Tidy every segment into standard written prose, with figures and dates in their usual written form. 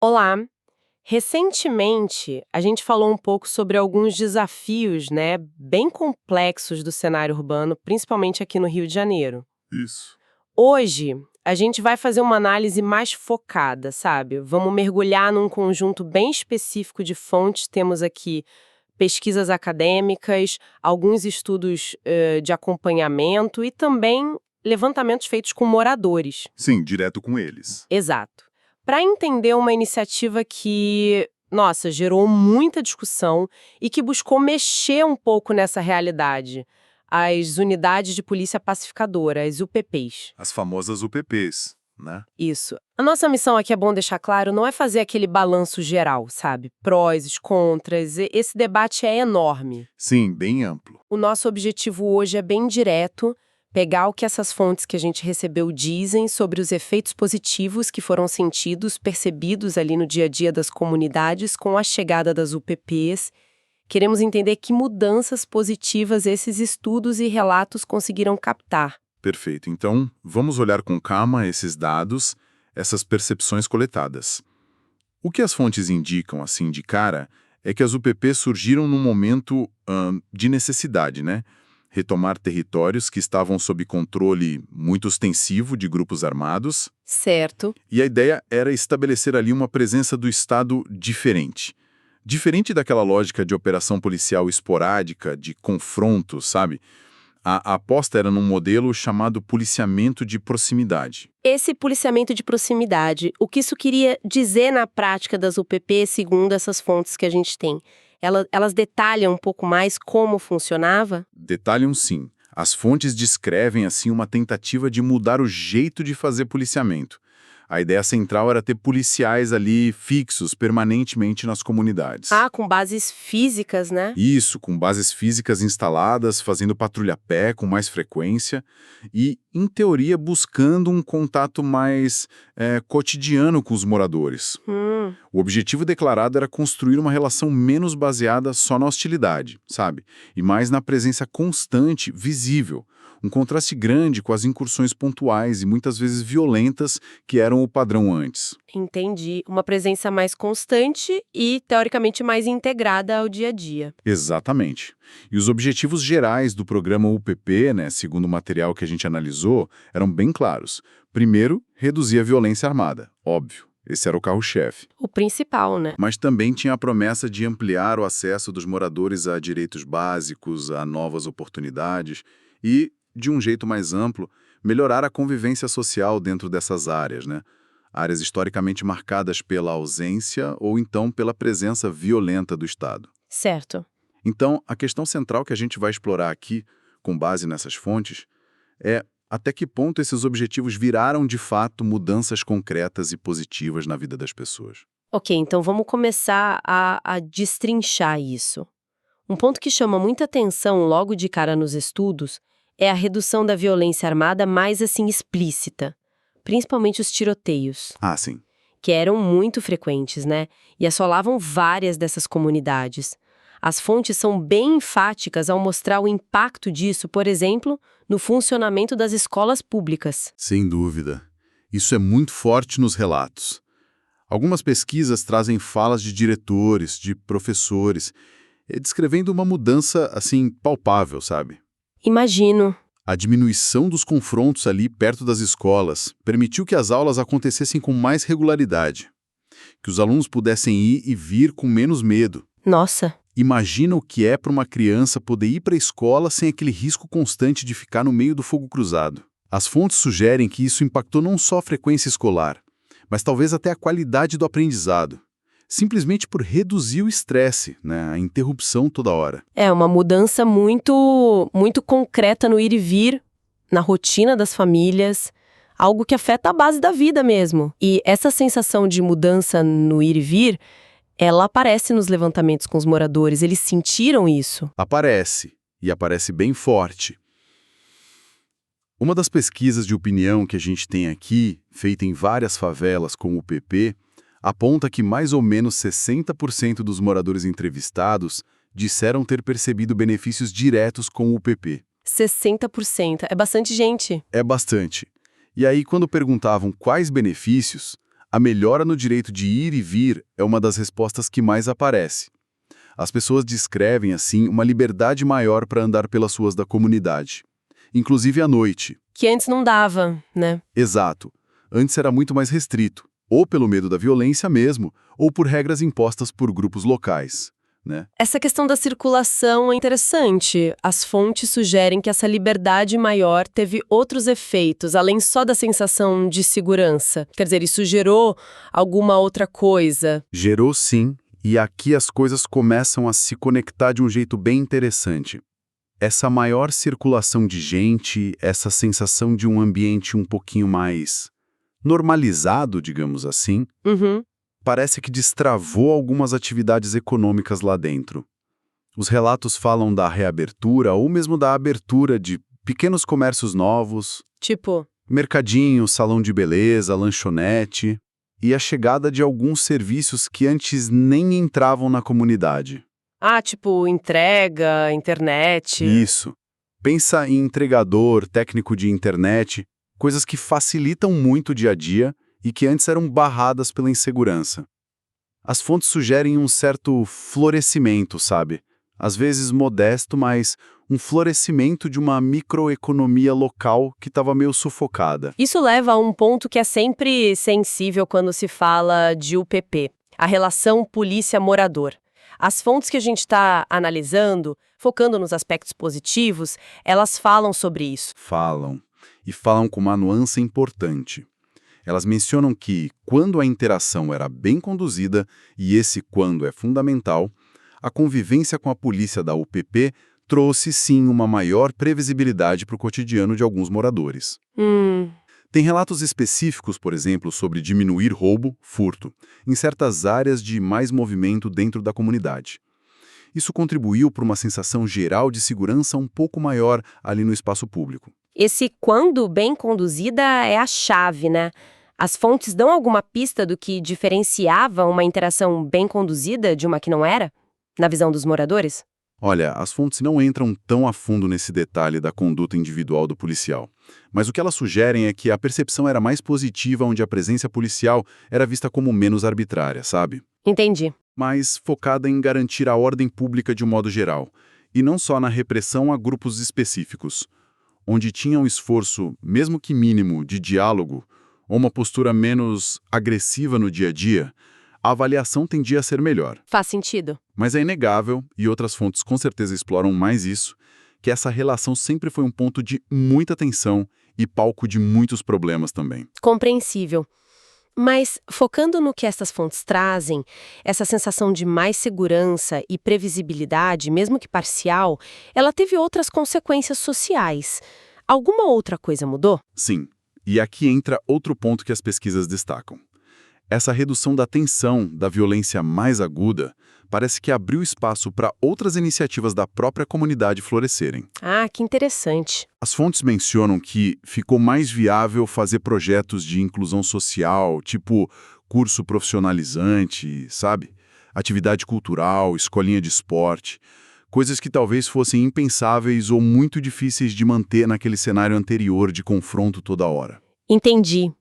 Olá! Recentemente, a gente falou um pouco sobre alguns desafios, né, bem complexos do cenário urbano, principalmente aqui no Rio de Janeiro. Isso. Hoje, a gente vai fazer uma análise mais focada, sabe? Vamos mergulhar num conjunto bem específico de fontes. Temos aqui pesquisas acadêmicas, alguns estudos de acompanhamento e também levantamentos feitos com moradores. Sim, direto com eles. Exato. Para entender uma iniciativa que, nossa, gerou muita discussão e que buscou mexer um pouco nessa realidade. As unidades de polícia pacificadora, as UPPs. As famosas UPPs, né? Isso. A nossa missão aqui, é bom deixar claro, não é fazer aquele balanço geral, sabe? Prós, contras, esse debate é enorme. Sim, bem amplo. O nosso objetivo hoje é bem direto, pegar o que essas fontes que a gente recebeu dizem sobre os efeitos positivos que foram sentidos, percebidos ali no dia a dia das comunidades com a chegada das UPPs. Queremos entender que mudanças positivas esses estudos e relatos conseguiram captar. Perfeito. Então, vamos olhar com calma esses dados, essas percepções coletadas. O que as fontes indicam, assim, de cara, é que as UPPs surgiram num momento de necessidade, né? Retomar territórios que estavam sob controle muito ostensivo de grupos armados. Certo. E a ideia era estabelecer ali uma presença do Estado diferente. Diferente daquela lógica de operação policial esporádica, de confronto, sabe? A aposta era num modelo chamado policiamento de proximidade. Esse policiamento de proximidade, o que isso queria dizer na prática das UPPs, segundo essas fontes que a gente tem? Elas detalham um pouco mais como funcionava? Detalham sim. As fontes descrevem assim uma tentativa de mudar o jeito de fazer policiamento. A ideia central era ter policiais ali fixos permanentemente nas comunidades. Ah, com bases físicas, né? Isso, com bases físicas instaladas, fazendo patrulha a pé com mais frequência e, em teoria, buscando um contato mais cotidiano com os moradores. O objetivo declarado era construir uma relação menos baseada só na hostilidade, sabe? E mais na presença constante, visível. Um contraste grande com as incursões pontuais e muitas vezes violentas que eram o padrão antes. Entendi. Uma presença mais constante e, teoricamente, mais integrada ao dia a dia. Exatamente. E os objetivos gerais do programa UPP, né, segundo o material que a gente analisou, eram bem claros. Primeiro, reduzir a violência armada, óbvio. Esse era o carro-chefe. O principal, né? Mas também tinha a promessa de ampliar o acesso dos moradores a direitos básicos, a novas oportunidades e, de um jeito mais amplo, melhorar a convivência social dentro dessas áreas, né? Áreas historicamente marcadas pela ausência ou então pela presença violenta do Estado. Certo. Então, a questão central que a gente vai explorar aqui, com base nessas fontes, é até que ponto esses objetivos viraram, de fato, mudanças concretas e positivas na vida das pessoas. Ok, então vamos começar a destrinchar isso. Um ponto que chama muita atenção logo de cara nos estudos é a redução da violência armada mais assim explícita, principalmente os tiroteios, Ah, sim. que eram muito frequentes, né? E assolavam várias dessas comunidades. As fontes são bem enfáticas ao mostrar o impacto disso, por exemplo, no funcionamento das escolas públicas. Sem dúvida. Isso é muito forte nos relatos. Algumas pesquisas trazem falas de diretores, de professores, descrevendo uma mudança, assim, palpável, sabe? Imagino. A diminuição dos confrontos ali perto das escolas permitiu que as aulas acontecessem com mais regularidade, que os alunos pudessem ir e vir com menos medo. Nossa. Imagina o que é para uma criança poder ir para a escola sem aquele risco constante de ficar no meio do fogo cruzado. As fontes sugerem que isso impactou não só a frequência escolar, mas talvez até a qualidade do aprendizado. Simplesmente por reduzir o estresse, né, a interrupção toda hora. É uma mudança muito concreta no ir e vir, na rotina das famílias, algo que afeta a base da vida mesmo. E essa sensação de mudança no ir e vir, ela aparece nos levantamentos com os moradores, eles sentiram isso. Aparece, e aparece bem forte. Uma das pesquisas de opinião que a gente tem aqui, feita em várias favelas com o UPP, aponta que mais ou menos 60% dos moradores entrevistados disseram ter percebido benefícios diretos com o UPP. 60%, é bastante gente. É bastante. E aí, quando perguntavam quais benefícios, A melhora no direito de ir e vir é uma das respostas que mais aparece. As pessoas descrevem, assim, uma liberdade maior para andar pelas ruas da comunidade, inclusive à noite. Que antes não dava, né? Exato. Antes era muito mais restrito, ou pelo medo da violência mesmo, ou por regras impostas por grupos locais, né? Essa questão da circulação é interessante. As fontes sugerem que essa liberdade maior teve outros efeitos, além só da sensação de segurança. Quer dizer, isso gerou alguma outra coisa. Gerou sim, e aqui as coisas começam a se conectar de um jeito bem interessante. Essa maior circulação de gente, essa sensação de um ambiente um pouquinho mais normalizado, digamos assim, parece que destravou algumas atividades econômicas lá dentro. Os relatos falam da reabertura ou mesmo da abertura de pequenos comércios novos, Tipo, mercadinho, salão de beleza, lanchonete, e a chegada de alguns serviços que antes nem entravam na comunidade. tipo, entrega, internet. Isso. Pensa em entregador, técnico de internet, coisas que facilitam muito o dia a dia e que antes eram barradas pela insegurança. As fontes sugerem um certo florescimento, sabe? Às vezes modesto, mas um florescimento de uma microeconomia local que estava meio sufocada. Isso leva a um ponto que é sempre sensível quando se fala de UPP, a relação polícia-morador. As fontes que a gente está analisando, focando nos aspectos positivos, elas falam sobre isso. Falam. E falam com uma nuance importante. Elas mencionam que, quando a interação era bem conduzida, e esse quando é fundamental, a convivência com a polícia da UPP trouxe sim uma maior previsibilidade para o cotidiano de alguns moradores. Tem relatos específicos, por exemplo, sobre diminuir roubo, furto, em certas áreas de mais movimento dentro da comunidade. Isso contribuiu para uma sensação geral de segurança um pouco maior ali no espaço público. Esse quando bem conduzida é a chave, né? As fontes dão alguma pista do que diferenciava uma interação bem conduzida de uma que não era, na visão dos moradores? Olha, as fontes não entram tão a fundo nesse detalhe da conduta individual do policial. Mas o que elas sugerem é que a percepção era mais positiva onde a presença policial era vista como menos arbitrária, sabe? Entendi. Mais focada em garantir a ordem pública de um modo geral, e não só na repressão a grupos específicos. Onde tinha um esforço, mesmo que mínimo, de diálogo, ou uma postura menos agressiva no dia a dia, a avaliação tendia a ser melhor. Faz sentido. Mas é inegável, e outras fontes com certeza exploram mais isso, que essa relação sempre foi um ponto de muita tensão e palco de muitos problemas também. Compreensível. Mas, focando no que essas fontes trazem, essa sensação de mais segurança e previsibilidade, mesmo que parcial, ela teve outras consequências sociais. Alguma outra coisa mudou? Sim, e aqui entra outro ponto que as pesquisas destacam. Essa redução da tensão, da violência mais aguda, parece que abriu espaço para outras iniciativas da própria comunidade florescerem. Que interessante. As fontes mencionam que ficou mais viável fazer projetos de inclusão social, tipo curso profissionalizante, sabe? Atividade cultural, escolinha de esporte, coisas que talvez fossem impensáveis ou muito difíceis de manter naquele cenário anterior de confronto toda hora. Entendi.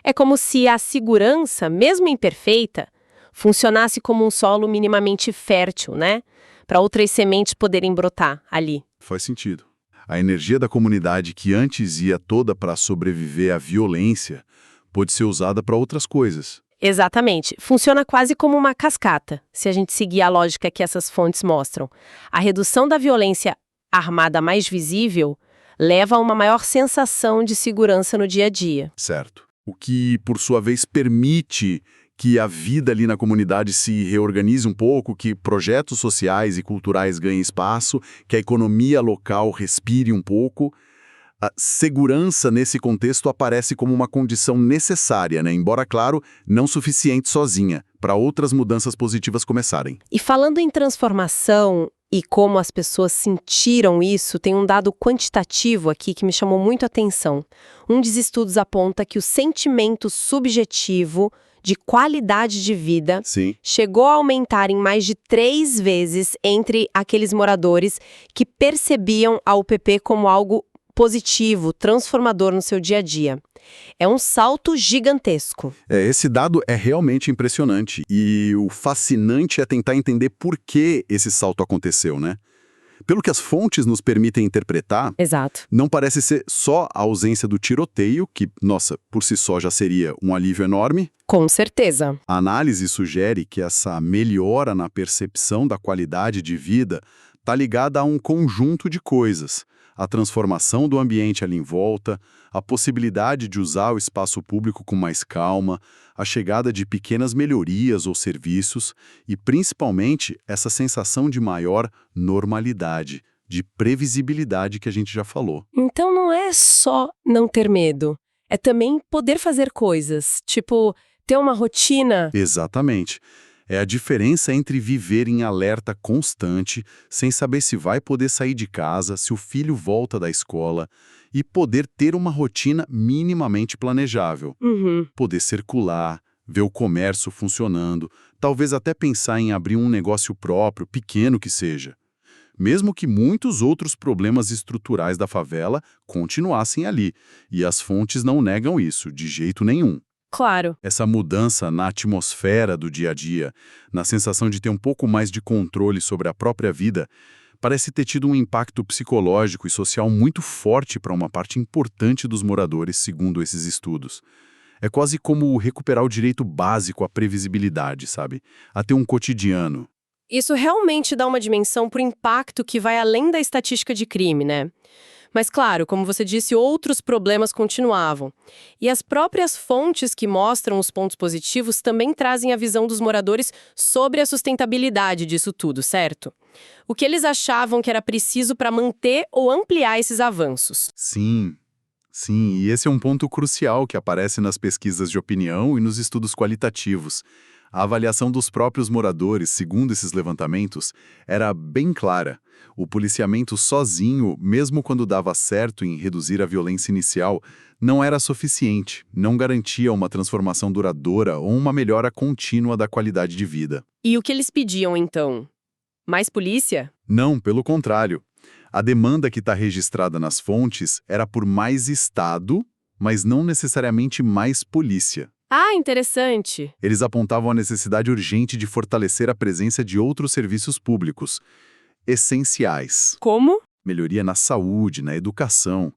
É como se a segurança, mesmo imperfeita, funcionasse como um solo minimamente fértil, né? Para outras sementes poderem brotar ali. Faz sentido. A energia da comunidade que antes ia toda para sobreviver à violência pode ser usada para outras coisas. Exatamente. Funciona quase como uma cascata, se a gente seguir a lógica que essas fontes mostram. A redução da violência armada mais visível leva a uma maior sensação de segurança no dia a dia. Certo. O que, por sua vez, permite que a vida ali na comunidade se reorganize um pouco, que projetos sociais e culturais ganhem espaço, que a economia local respire um pouco. A segurança, nesse contexto, aparece como uma condição necessária, né? Embora, claro, não suficiente sozinha, para outras mudanças positivas começarem. E falando em transformação e como as pessoas sentiram isso, tem um dado quantitativo aqui que me chamou muito a atenção. Um dos estudos aponta que o sentimento subjetivo de qualidade de vida chegou a aumentar em mais de 3 vezes entre aqueles moradores que percebiam a UPP como algo positivo, transformador no seu dia a dia. É um salto gigantesco. Esse dado é realmente impressionante e o fascinante é tentar entender por que esse salto aconteceu, né? Pelo que as fontes nos permitem interpretar, Exato. não parece ser só a ausência do tiroteio, que, nossa, por si só já seria um alívio enorme. Com certeza. A análise sugere que essa melhora na percepção da qualidade de vida está ligada a um conjunto de coisas. A transformação do ambiente ali em volta, a possibilidade de usar o espaço público com mais calma, a chegada de pequenas melhorias ou serviços e, principalmente, essa sensação de maior normalidade, de previsibilidade que a gente já falou. Então não é só não ter medo, é também poder fazer coisas, tipo ter uma rotina. Exatamente. É a diferença entre viver em alerta constante, sem saber se vai poder sair de casa, se o filho volta da escola, e poder ter uma rotina minimamente planejável. Poder circular, ver o comércio funcionando, talvez até pensar em abrir um negócio próprio, pequeno que seja. Mesmo que muitos outros problemas estruturais da favela continuassem ali, e as fontes não negam isso, de jeito nenhum. Claro. Essa mudança na atmosfera do dia a dia, na sensação de ter um pouco mais de controle sobre a própria vida, parece ter tido um impacto psicológico e social muito forte para uma parte importante dos moradores, segundo esses estudos. É quase como recuperar o direito básico à previsibilidade, sabe? A ter um cotidiano. Isso realmente dá uma dimensão para o impacto que vai além da estatística de crime, né? Mas, claro, como você disse, outros problemas continuavam. E as próprias fontes que mostram os pontos positivos também trazem a visão dos moradores sobre a sustentabilidade disso tudo, certo? O que eles achavam que era preciso para manter ou ampliar esses avanços. Sim, e esse é um ponto crucial que aparece nas pesquisas de opinião e nos estudos qualitativos. A avaliação dos próprios moradores, segundo esses levantamentos, era bem clara. O policiamento sozinho, mesmo quando dava certo em reduzir a violência inicial, não era suficiente, não garantia uma transformação duradoura ou uma melhora contínua da qualidade de vida. E o que eles pediam, então? Mais polícia? Não, pelo contrário. A demanda que está registrada nas fontes era por mais Estado, mas não necessariamente mais polícia. Ah, interessante. Eles apontavam a necessidade urgente de fortalecer a presença de outros serviços públicos essenciais. Como? Melhoria na saúde, na educação,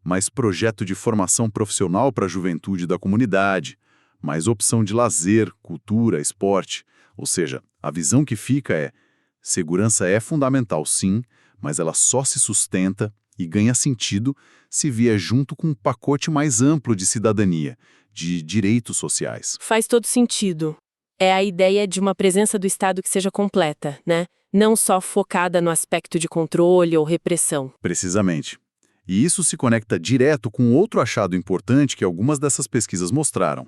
mais projeto de formação profissional para a juventude da comunidade, mais opção de lazer, cultura, esporte. Ou seja, a visão que fica é: segurança é fundamental sim, mas ela só se sustenta e ganha sentido se vier junto com um pacote mais amplo de cidadania, de direitos sociais. Faz todo sentido. É a ideia de uma presença do Estado que seja completa, né? Não só focada no aspecto de controle ou repressão. Precisamente. E isso se conecta direto com outro achado importante que algumas dessas pesquisas mostraram.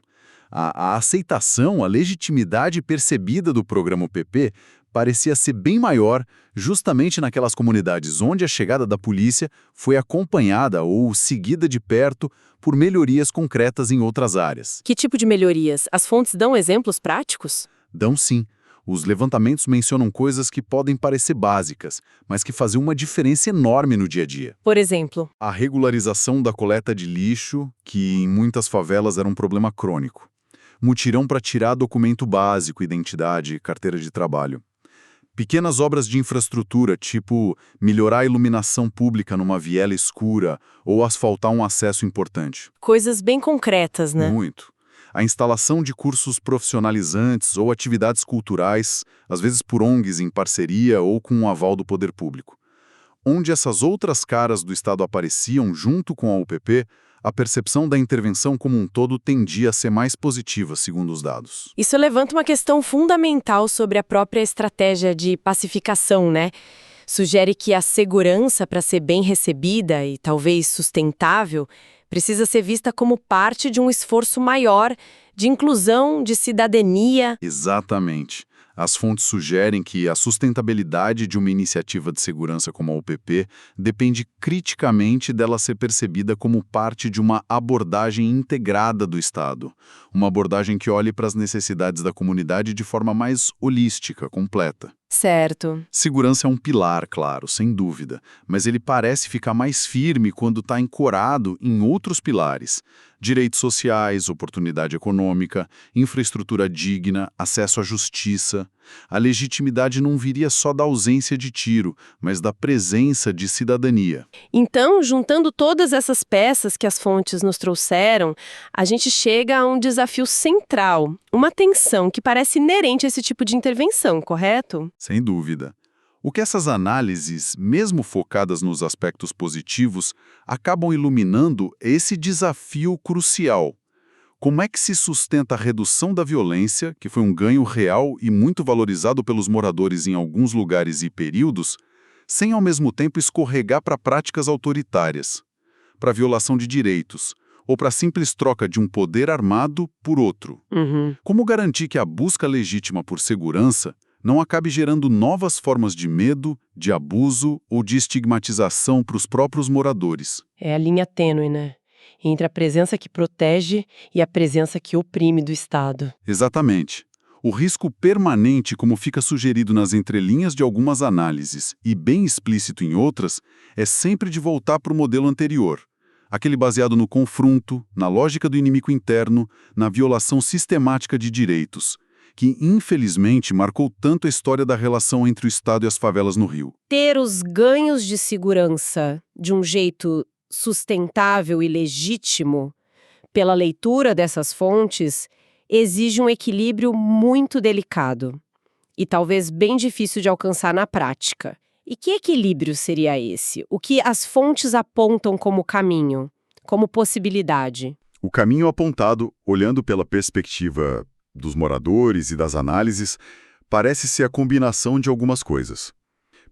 A aceitação, a legitimidade percebida do programa UPP parecia ser bem maior justamente naquelas comunidades onde a chegada da polícia foi acompanhada ou seguida de perto por melhorias concretas em outras áreas. Que tipo de melhorias? As fontes dão exemplos práticos? Dão sim. Os levantamentos mencionam coisas que podem parecer básicas, mas que fazem uma diferença enorme no dia a dia. Por exemplo? A regularização da coleta de lixo, que em muitas favelas era um problema crônico. Mutirão para tirar documento básico, identidade, carteira de trabalho. Pequenas obras de infraestrutura, tipo melhorar a iluminação pública numa viela escura ou asfaltar um acesso importante. Coisas bem concretas, né? Muito. A instalação de cursos profissionalizantes ou atividades culturais, às vezes por ONGs em parceria ou com o aval do poder público. Onde essas outras caras do Estado apareciam junto com a UPP, a percepção da intervenção como um todo tendia a ser mais positiva, segundo os dados. Isso levanta uma questão fundamental sobre a própria estratégia de pacificação, né? Sugere que a segurança, para ser bem recebida e talvez sustentável, precisa ser vista como parte de um esforço maior de inclusão, de cidadania. Exatamente. As fontes sugerem que a sustentabilidade de uma iniciativa de segurança como a UPP depende criticamente dela ser percebida como parte de uma abordagem integrada do Estado. Uma abordagem que olhe para as necessidades da comunidade de forma mais holística, completa. Certo. Segurança é um pilar, claro, sem dúvida, mas ele parece ficar mais firme quando está ancorado em outros pilares. Direitos sociais, oportunidade econômica, infraestrutura digna, acesso à justiça. A legitimidade não viria só da ausência de tiro, mas da presença de cidadania. Então, juntando todas essas peças que as fontes nos trouxeram, a gente chega a um desafio central, uma tensão que parece inerente a esse tipo de intervenção, correto? Sem dúvida. O que essas análises, mesmo focadas nos aspectos positivos, acabam iluminando é esse desafio crucial. Como é que se sustenta a redução da violência, que foi um ganho real e muito valorizado pelos moradores em alguns lugares e períodos, sem ao mesmo tempo escorregar para práticas autoritárias, para violação de direitos, ou para a simples troca de um poder armado por outro? Como garantir que a busca legítima por segurança não acabe gerando novas formas de medo, de abuso ou de estigmatização para os próprios moradores? É a linha tênue, né? Entre a presença que protege e a presença que oprime do Estado. Exatamente. O risco permanente, como fica sugerido nas entrelinhas de algumas análises e bem explícito em outras, é sempre de voltar para o modelo anterior. Aquele baseado no confronto, na lógica do inimigo interno, na violação sistemática de direitos, que infelizmente marcou tanto a história da relação entre o Estado e as favelas no Rio. Ter os ganhos de segurança de um jeito sustentável e legítimo, pela leitura dessas fontes, exige um equilíbrio muito delicado e talvez bem difícil de alcançar na prática. E que equilíbrio seria esse? O que as fontes apontam como caminho, como possibilidade? O caminho apontado, olhando pela perspectiva dos moradores e das análises, parece ser a combinação de algumas coisas.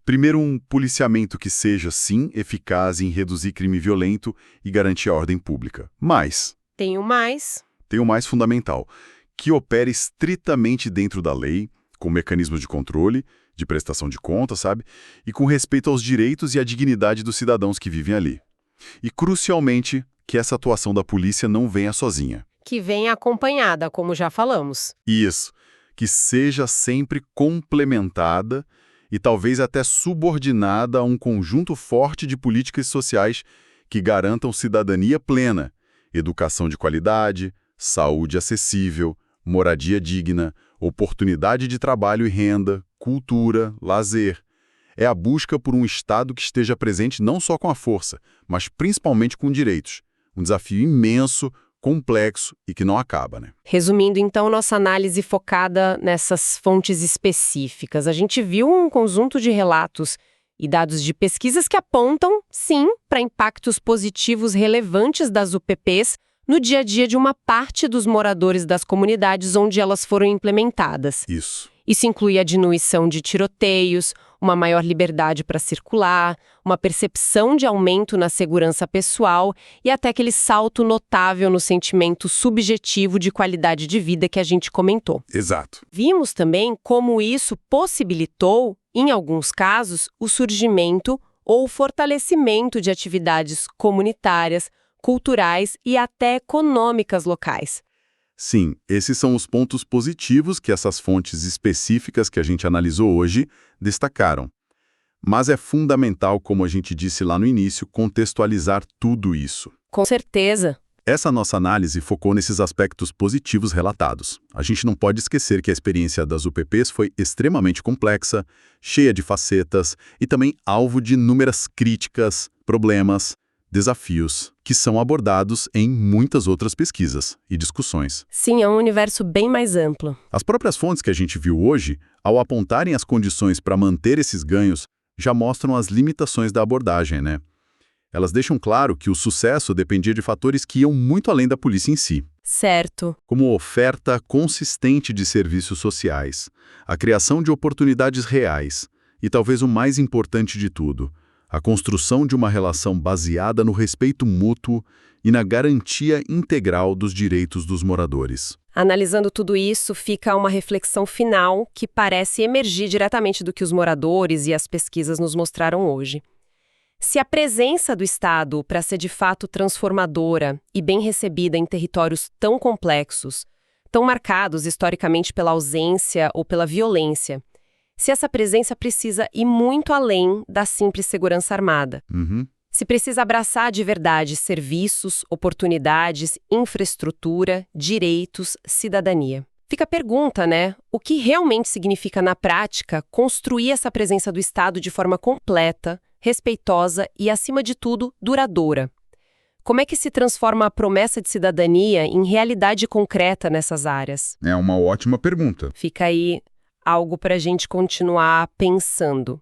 Primeiro, um policiamento que seja, sim, eficaz em reduzir crime violento e garantir a ordem pública. Mas Tem o mais fundamental, que opere estritamente dentro da lei, com mecanismos de controle, de prestação de contas, sabe? E com respeito aos direitos e à dignidade dos cidadãos que vivem ali. E, crucialmente, que essa atuação da polícia não venha sozinha. que vem acompanhada, como já falamos. Isso, que seja sempre complementada e talvez até subordinada a um conjunto forte de políticas sociais que garantam cidadania plena, educação de qualidade, saúde acessível, moradia digna, oportunidade de trabalho e renda, cultura, lazer. É a busca por um Estado que esteja presente não só com a força, mas principalmente com direitos. Um desafio imenso, complexo e que não acaba, né? Resumindo, então, nossa análise focada nessas fontes específicas. A gente viu um conjunto de relatos e dados de pesquisas que apontam, sim, para impactos positivos relevantes das UPPs no dia a dia de uma parte dos moradores das comunidades onde elas foram implementadas. Isso. Isso inclui a diminuição de tiroteios, uma maior liberdade para circular, uma percepção de aumento na segurança pessoal e até aquele salto notável no sentimento subjetivo de qualidade de vida que a gente comentou. Exato. Vimos também como isso possibilitou, em alguns casos, o surgimento ou o fortalecimento de atividades comunitárias, culturais e até econômicas locais. Sim, esses são os pontos positivos que essas fontes específicas que a gente analisou hoje destacaram. Mas é fundamental, como a gente disse lá no início, contextualizar tudo isso. Com certeza. Essa nossa análise focou nesses aspectos positivos relatados. A gente não pode esquecer que a experiência das UPPs foi extremamente complexa, cheia de facetas e também alvo de inúmeras críticas, problemas, desafios, que são abordados em muitas outras pesquisas e discussões. Sim, é um universo bem mais amplo. As próprias fontes que a gente viu hoje, ao apontarem as condições para manter esses ganhos, já mostram as limitações da abordagem, né? Elas deixam claro que o sucesso dependia de fatores que iam muito além da polícia em si. Certo. Como oferta consistente de serviços sociais, a criação de oportunidades reais e, talvez o mais importante de tudo, a construção de uma relação baseada no respeito mútuo e na garantia integral dos direitos dos moradores. Analisando tudo isso, fica uma reflexão final que parece emergir diretamente do que os moradores e as pesquisas nos mostraram hoje. Se a presença do Estado para ser de fato transformadora e bem recebida em territórios tão complexos, tão marcados historicamente pela ausência ou pela violência, se essa presença precisa ir muito além da simples segurança armada. Se precisa abraçar de verdade serviços, oportunidades, infraestrutura, direitos, cidadania. Fica a pergunta, né? O que realmente significa na prática construir essa presença do Estado de forma completa, respeitosa e, acima de tudo, duradoura? Como é que se transforma a promessa de cidadania em realidade concreta nessas áreas? É uma ótima pergunta. Fica aí algo para a gente continuar pensando.